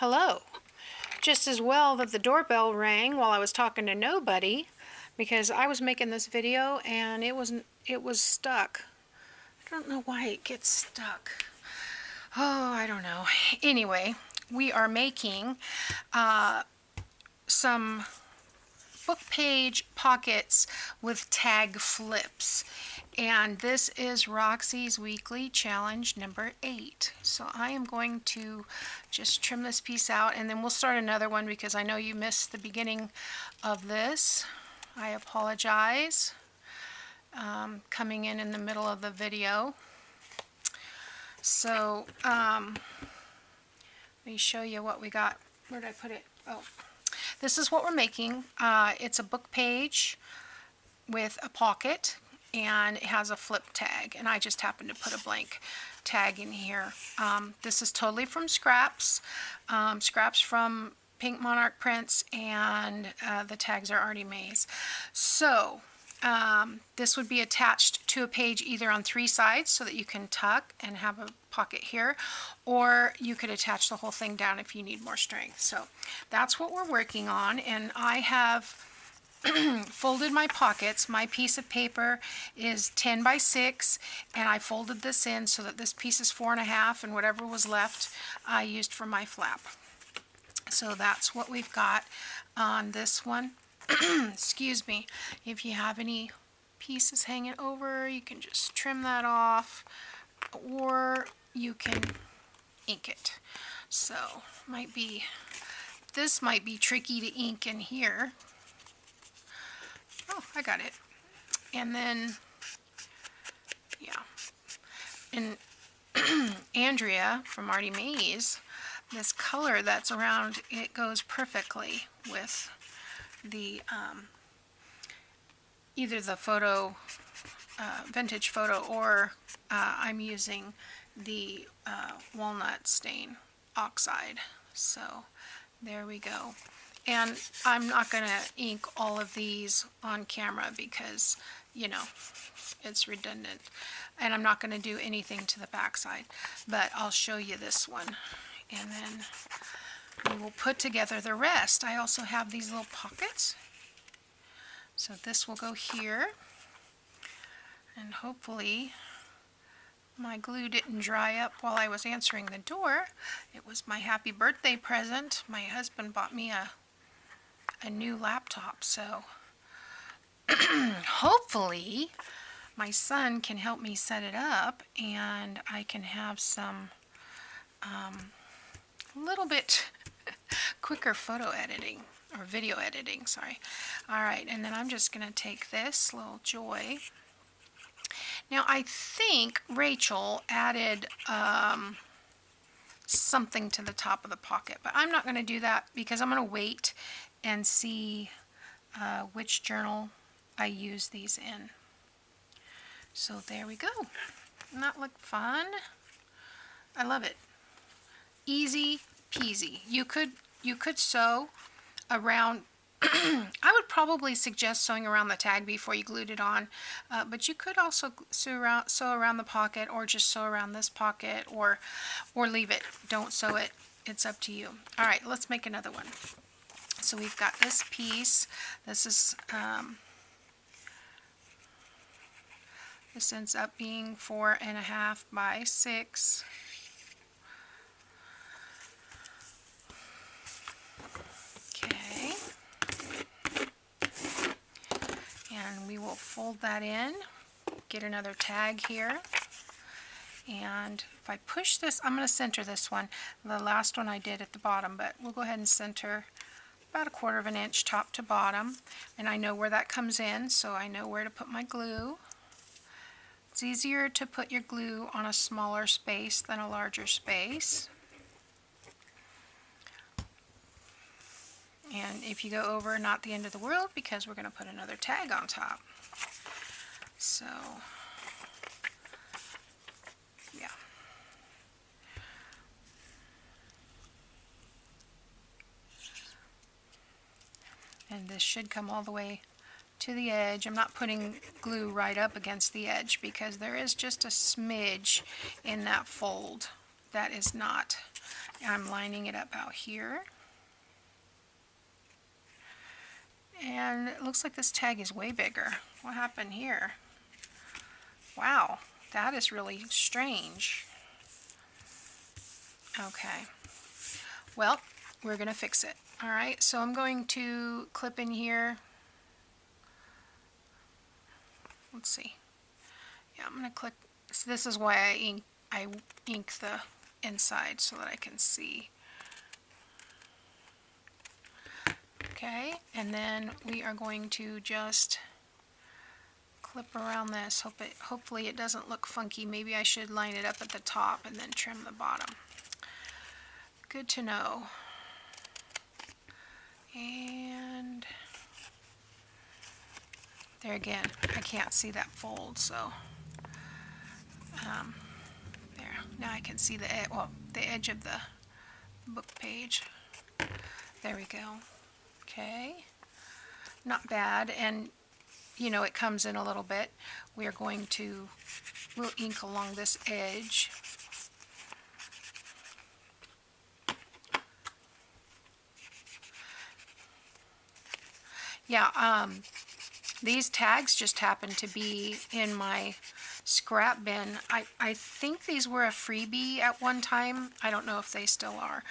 Hello. Just as well that the doorbell rang while I was talking to nobody, because I was making this video and it was stuck. I don't know why it gets stuck. Oh, I don't know. Anyway, we are making some Bookpage pockets with tag flips, and this is Roxy's weekly challenge number 8. So I am going to just trim this piece out, and then we'll start another one because I know you missed the beginning of this. I apologize, coming in the middle of the video. So let me show you what we got. Where did I put it? Oh, this is what we're making. It's a book page with a pocket, and it has a flip tag, and I just happened to put a blank tag in here. This is totally from scraps, scraps from Pink Monarch Prints, and the tags are already made. So this would be attached to a page either on 3 sides so that you can tuck and have a pocket here, or you could attach the whole thing down if you need more strength. So that's what we're working on, and I have folded my pockets. My piece of paper is 10 by 6, and I folded this in so that this piece is 4.5, and whatever was left I used for my flap. So that's what we've got on this one. Excuse me. If you have any pieces hanging over, you can just trim that off, or you can ink it. So this might be tricky to ink in here. Oh, I got it. And then, yeah. And Andrea from Artie Mays, this color that's around it goes perfectly with the either the photo, vintage photo, or I'm using the walnut stain oxide. So there we go. And I'm not going to ink all of these on camera because, you know, it's redundant. And I'm not going to do anything to the back side. But I'll show you this one. And then we will put together the rest. I also have these little pockets. So this will go here. And hopefully my glue didn't dry up while I was answering the door. It was my happy birthday present. My husband bought me a new laptop, so hopefully my son can help me set it up and I can have some little bit quicker photo editing, or video editing, sorry. Alright, and then I'm just going to take this little joy. Now I think Rachel added something to the top of the pocket, but I'm not going to do that because I'm going to wait and see which journal I use these in. So there we go. Doesn't that look fun? I love it. Easy peasy. You could sew around. I would probably suggest sewing around the tag before you glued it on, but you could also sew around the pocket, or just sew around this pocket, or leave it. Don't sew it. It's up to you. All right, let's make another one. So we've got this piece. This is this ends up being 4.5 by 6. Okay. And we will fold that in, get another tag here, and if I push this, I'm going to center this one. The last one I did at the bottom, but we'll go ahead and center about 1/4 inch top to bottom, and I know where that comes in, so I know where to put my glue. It's easier to put your glue on a smaller space than a larger space. And if you go over, not the end of the world, because we're going to put another tag on top. So, yeah. And this should come all the way to the edge. I'm not putting glue right up against the edge because there is just a smidge in that fold that is not I'm lining it up out here. And it looks like this tag is way bigger. What happened here? Wow, that is really strange. Okay, well, we're going to fix it. Alright, so I'm going to clip in here. Let's see. Yeah, I'm going to click. So this is why I ink the inside so that I can see. Okay, and then we are going to just clip around this. Hopefully it doesn't look funky. Maybe I should line it up at the top and then trim the bottom. Good to know. And there again, I can't see that fold, so there. Now I can see the edge of the book page. There we go. Okay, not bad, and you know it comes in a little bit. We'll ink along this edge. Yeah, these tags just happen to be in my scrap bin. I think these were a freebie at one time. I don't know if they still are,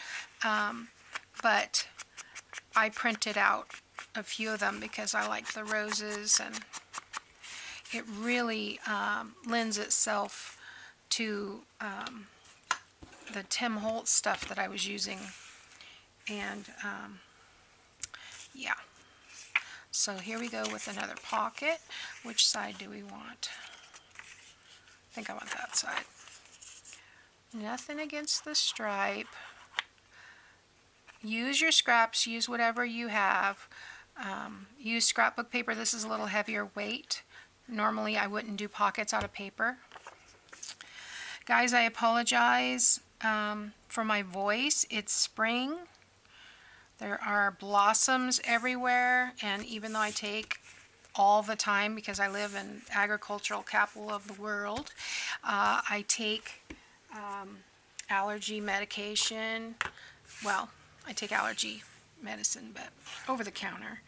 but I printed out a few of them because I like the roses, and it really lends itself to the Tim Holtz stuff that I was using. And yeah, so here we go with another pocket. Which side do we want? I think I want that side. Nothing against the stripe. Use your scraps, use whatever you have. Use scrapbook paper. This is a little heavier weight. Normally I wouldn't do pockets out of paper. Guys, I apologize for my voice. It's spring. There are blossoms everywhere, and even though I take all the time because I live in agricultural capital of the world, I take allergy medication. Well, I take allergy medicine, but over the counter.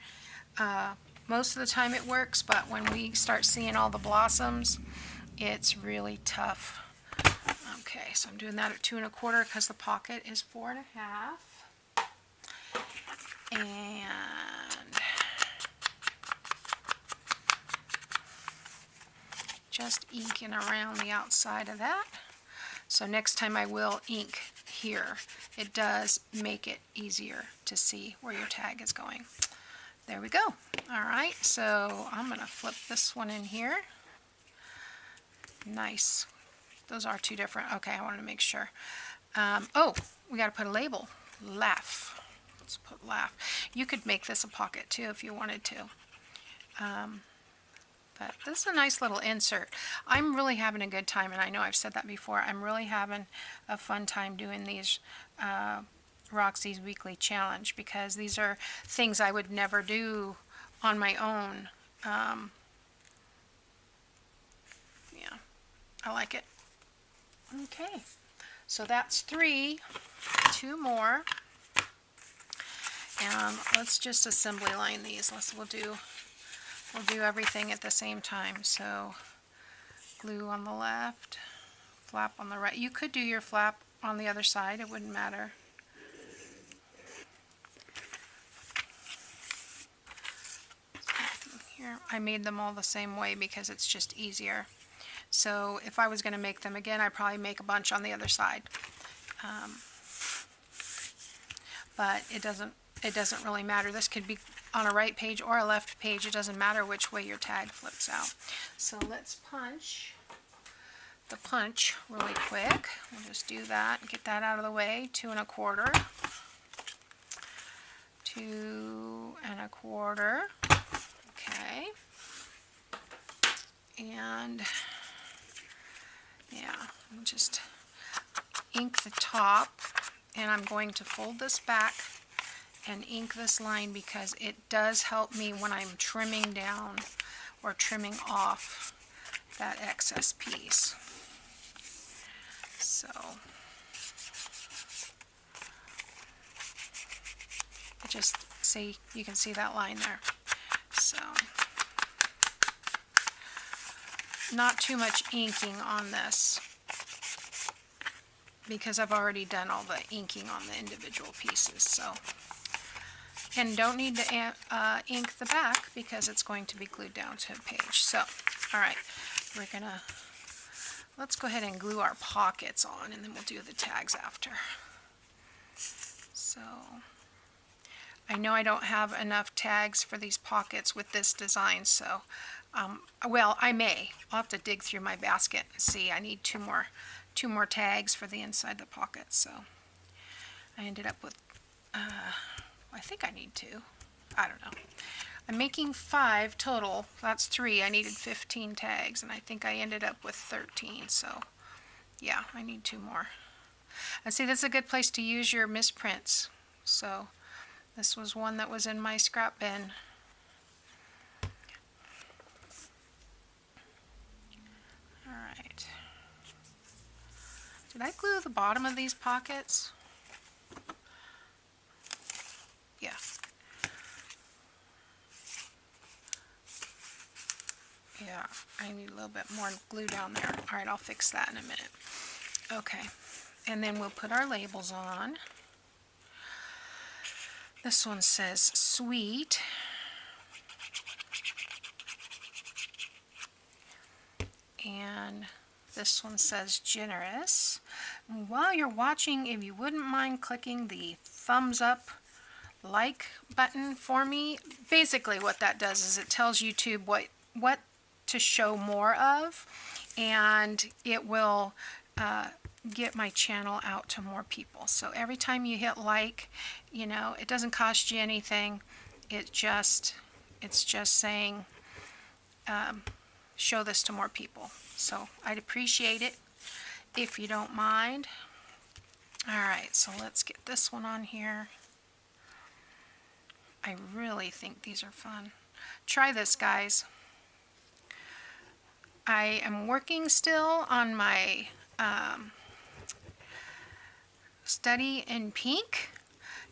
Most of the time it works, but when we start seeing all the blossoms, it's really tough. Okay, so I'm doing that at 2 1/4 because the pocket is 4 1/2. And just inking around the outside of that. So next time I will ink here. It does make it easier to see where your tag is going. There we go. Alright, so I'm going to flip this one in here. Nice. Those are two different. Okay, I wanted to make sure. Oh, we got to put a label. Laugh. Let's put laugh. You could make this a pocket too if you wanted to. But this is a nice little insert. I'm really having a good time, and I know I've said that before. I'm really having a fun time doing these Roxy's Weekly Challenge because these are things I would never do on my own. Yeah, I like it. Okay, so that's 3. 2 more. And let's just assembly line these. We'll do everything at the same time. So glue on the left, flap on the right. You could do your flap on the other side, it wouldn't matter. Here, I made them all the same way because it's just easier. So if I was going to make them again, I'd probably make a bunch on the other side. But it doesn't really matter. This could be on a right page or a left page. It doesn't matter which way your tag flips out. So let's punch the punch really quick. We'll just do that and get that out of the way. 2 1/4. 2 1/4. Okay. And yeah, I'll just ink the top, and I'm going to fold this back and ink this line because it does help me when I'm trimming down or trimming off that excess piece. So just see, you can see that line there. So not too much inking on this because I've already done all the inking on the individual pieces. So, and don't need to ink the back because it's going to be glued down to a page. So, all right, let's go ahead and glue our pockets on, and then we'll do the tags after. So, I know I don't have enough tags for these pockets with this design, so, well, I'll have to dig through my basket and see. I need two more tags for the inside of the pocket, so I ended up with, I think I need 2. I don't know. I'm making 5 total. That's 3. I needed 15 tags, and I think I ended up with 13, so yeah, I need 2 more. And see, this is a good place to use your misprints. So this was one that was in my scrap bin. Alright. Did I glue the bottom of these pockets? Yeah. Yeah, I need a little bit more glue down there. Alright, I'll fix that in a minute. Okay, and then we'll put our labels on. This one says sweet. And this one says generous. And while you're watching, if you wouldn't mind clicking the thumbs up like button for me. Basically what that does is it tells YouTube what to show more of, and it will get my channel out to more people. So every time you hit like, you know, it doesn't cost you anything. It's just saying show this to more people. So I'd appreciate it if you don't mind. Alright, so let's get this one on here. I really think these are fun. Try this, guys. I am working still on my study in pink.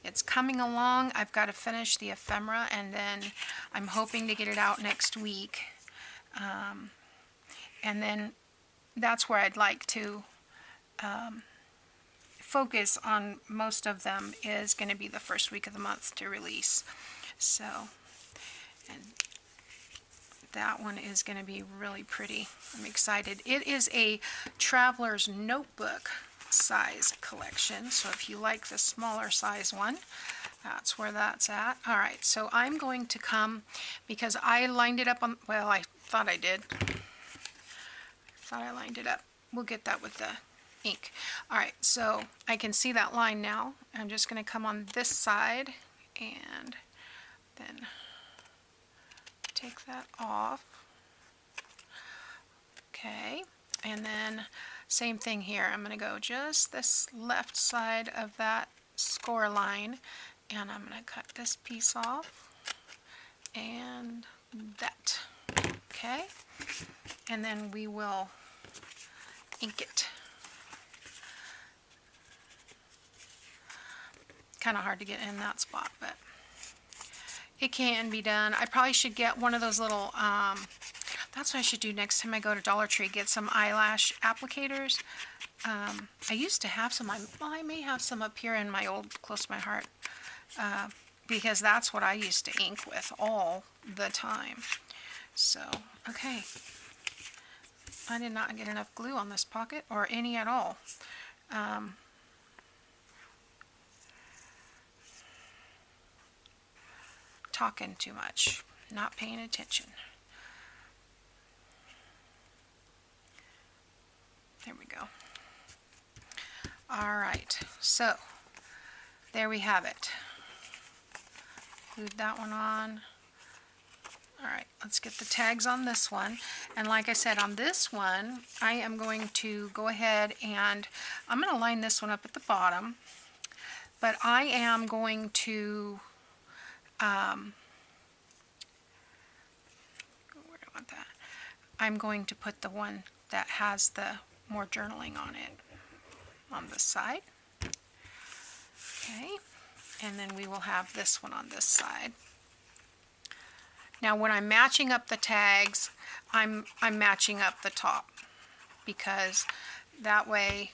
It's coming along. I've got to finish the ephemera, and then I'm hoping to get it out next week. And then that's where I'd like to focus on. Most of them is going to be the first week of the month to release. So, and that one is going to be really pretty. I'm excited. It is a traveler's notebook size collection, so if you like the smaller size one, that's where that's at. Alright, so I'm going to come, because I lined it up on, well, I thought I did. I lined it up. We'll get that with the ink. Alright, so I can see that line now. I'm just going to come on this side and then take that off. Okay, and then same thing here. I'm going to go just this left side of that score line, and I'm going to cut this piece off and that. Okay, and then we will ink it. Kind of hard to get in that spot, but it can be done. I probably should get one of those little, that's what I should do next time I go to Dollar Tree, get some eyelash applicators. I used to have some, I may have some up here in my old Close to My Heart, because that's what I used to ink with all the time. So, okay. I did not get enough glue on this pocket, or any at all. Talking too much, not paying attention. There we go. Alright, so there we have it. Glued that one on. Alright, let's get the tags on this one. And like I said, on this one, I am going to go ahead and I'm going to line this one up at the bottom. But I am going to where do I want that? I'm going to put the one that has the more journaling on it on this side. Okay, and then we will have this one on this side. Now when I'm matching up the tags, I'm matching up the top, because that way,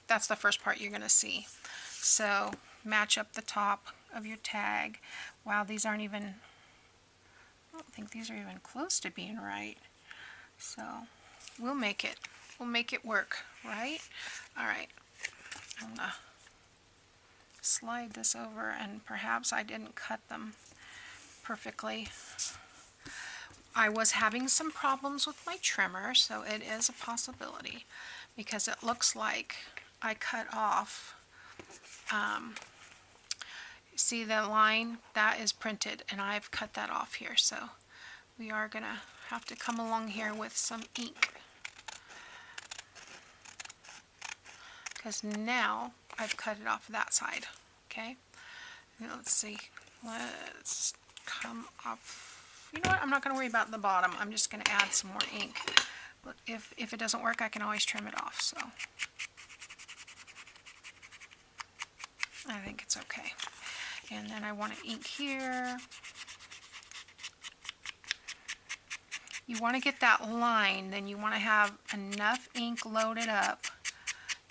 that's the first part you're going to see. So match up the top of your tag. Wow, these aren't even, I don't think these are even close to being right. So we'll make it work, right? All right, I'm going to slide this over, and perhaps I didn't cut them perfectly. I was having some problems with my trimmer, so it is a possibility, because it looks like I cut off, see the line that is printed, and I've cut that off here, so we are gonna have to come along here with some ink, because now I've cut it off that side. Okay, now let's see, let's come up. You know what, I'm not going to worry about the bottom. I'm just going to add some more ink. But if it doesn't work, I can always trim it off. So I think it's okay. And then I want to ink here. You want to get that line, then you want to have enough ink loaded up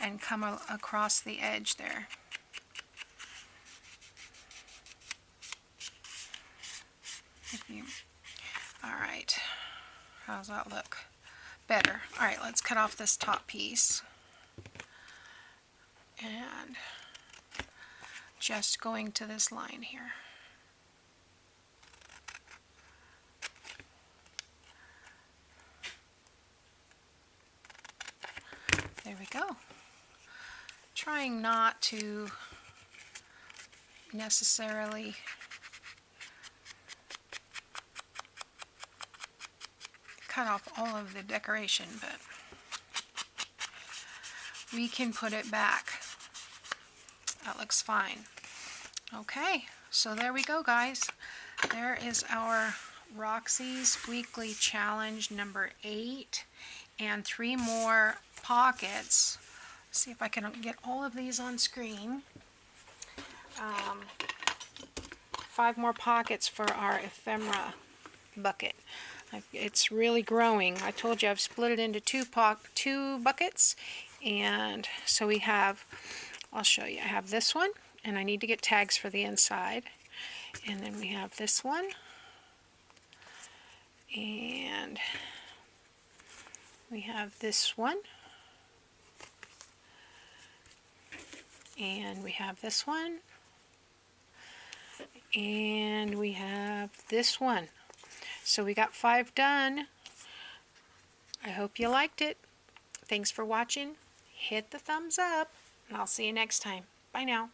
and come across the edge there. Alright, how does that look? Better. Alright, let's cut off this top piece. And just going to this line here. There we go. Trying not to necessarily cut off all of the decoration, but we can put it back. That looks fine. Okay, so there we go, guys. There is our Roxy's Weekly Challenge number 8, and 3 more pockets. Let's see if I can get all of these on screen. 5 more pockets for our ephemera bucket. It's really growing. I told you I've split it into two buckets, and so we have, I'll show you, I have this one, and I need to get tags for the inside, and then we have this one, and we have this one, and we have this one, and we have this one. So we got 5 done. I hope you liked it. Thanks for watching. Hit the thumbs up, and I'll see you next time. Bye now.